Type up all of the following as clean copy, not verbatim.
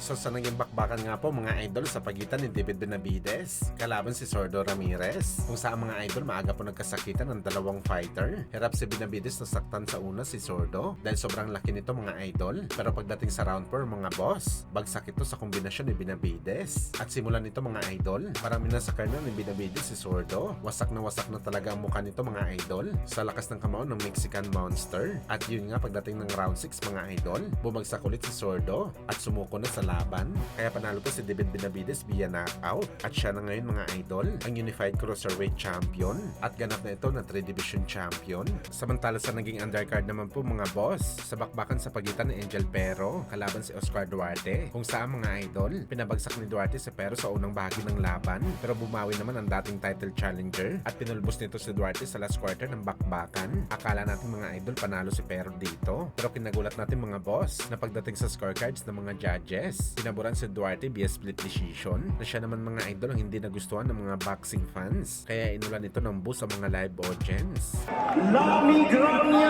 So sa naging bakbakan nga po mga idol sa pagitan ni David Benavides kalaban si Sordo Ramirez, kung saan mga idol maaga po nagkasakitan ng dalawang fighter. Hirap si Benavides nasaktan sa una si Sordo dahil sobrang laki nito mga idol, pero pagdating sa round 4 mga boss, bagsak ito sa kombinasyon ni Benavides. At simulan nito mga idol, parang minasakar na ni Benavides si Sordo. Wasak na talaga ang mukha nito mga idol sa lakas ng kamao ng Mexican Monster. At yun nga, pagdating ng round 6 mga idol, bumagsak ulit si Sordo at sumuko na sa laban. Kaya panalo to si David Benavides via knockout. At siya na ngayon mga idol ang Unified Cruiserweight Champion at ganap na ito na 3 Division Champion. Samantala sa naging undercard naman po mga boss, sa bakbakan sa pagitan ni Angel Pero kalaban si Oscar Duarte, kung saan mga idol pinabagsak ni Duarte si Pero sa unang bahagi ng laban, pero bumawi naman ang dating title challenger at pinulbos nito si Duarte sa last quarter ng bakbakan. Akala natin mga idol panalo si Pero dito, pero kinagulat natin mga boss na pagdating sa scorecards ng mga judges, pinaboran si Duarte via split decision, na siya naman mga idol ang hindi nagustuhan ng mga boxing fans, kaya inulan ito ng boost sa mga live audience. La Migraña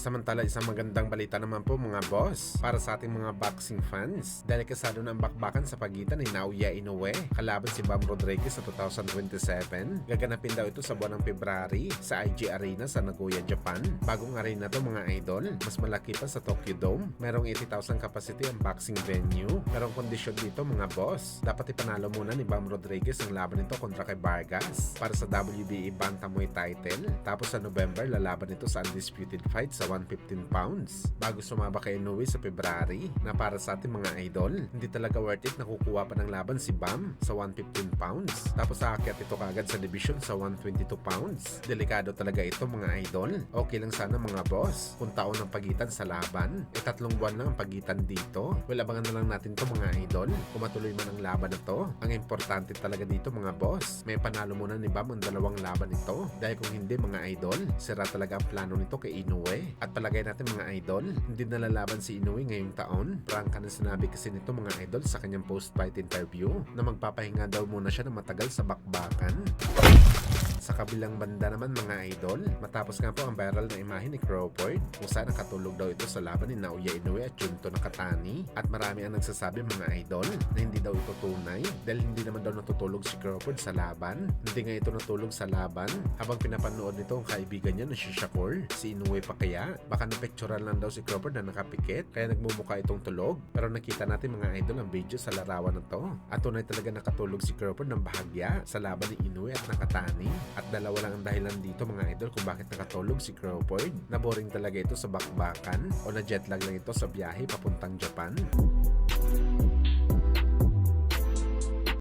Samantala, isang magandang balita naman po mga boss para sa ating mga boxing fans dahil kasado na ang bakbakan sa pagitan ni Naoya Inoue kalaban si Bam Rodriguez sa 2027. Gaganapin daw ito sa buwan ng February sa IG Arena sa Nagoya, Japan. Bagong arena to mga idol, mas malaki pa sa Tokyo Dome. Merong 80,000 capacity ang boxing venue. Pero ang kondisyon dito mga boss, dapat ipanalo muna ni Bam Rodriguez ang laban nito kontra kay Vargas para sa WBA Bantamweight title. Tapos sa November, lalaban ito sa undisputed fight sa 115 pounds bago sumaba kay Inoue sa February, na para sa ating mga idol hindi talaga worth it na kukuha pa ng laban si Bam sa 115 pounds tapos aakyat ito kagad sa division sa 122 pounds. Delikado talaga ito mga idol. Okay lang sana mga boss kung taon ang pagitan sa laban, 3 buwan lang ang pagitan dito. Well, abangan na lang natin to mga idol kung matuloy man ang laban na to. Ang importante talaga dito mga boss, may panalo muna ni Bam ang dalawang laban nito, dahil kung hindi mga idol, sira talaga ang plano nito kay Inoue. At palagay natin mga idol, hindi nalalaban si Inoue ngayong taon. Prangka na sinabi kasi nito mga idol sa kanyang post-fight interview na magpapahinga daw muna siya ng matagal sa bakbakan. Sa kabilang banda naman mga idol, matapos nga po ang viral na imahe ni Crawford kung saan nakatulog daw ito sa laban ni Naoya Inoue at Junto Nakatani, at marami ang nagsasabi mga idol na hindi daw ito tunay dahil hindi naman daw natutulog si Crawford sa laban. Hindi nga ito natulog sa laban habang pinapanood nito ang kaibigan niya na si Shakur. Si Inoue pa kaya? Baka napicturan lang daw si Crawford na nakapikit kaya nagmumukha itong tulog, pero nakita natin mga idol ang video sa larawan na to at tunay talaga nakatulog si Crawford ng bahagya sa laban ni Inoue at Nakatani. At dalawa lang ang dahilan dito mga idol kung bakit nakatulog si Crawford. Na boring talaga ito sa bakbakan o na jet lag lang ito sa biyahe papuntang Japan.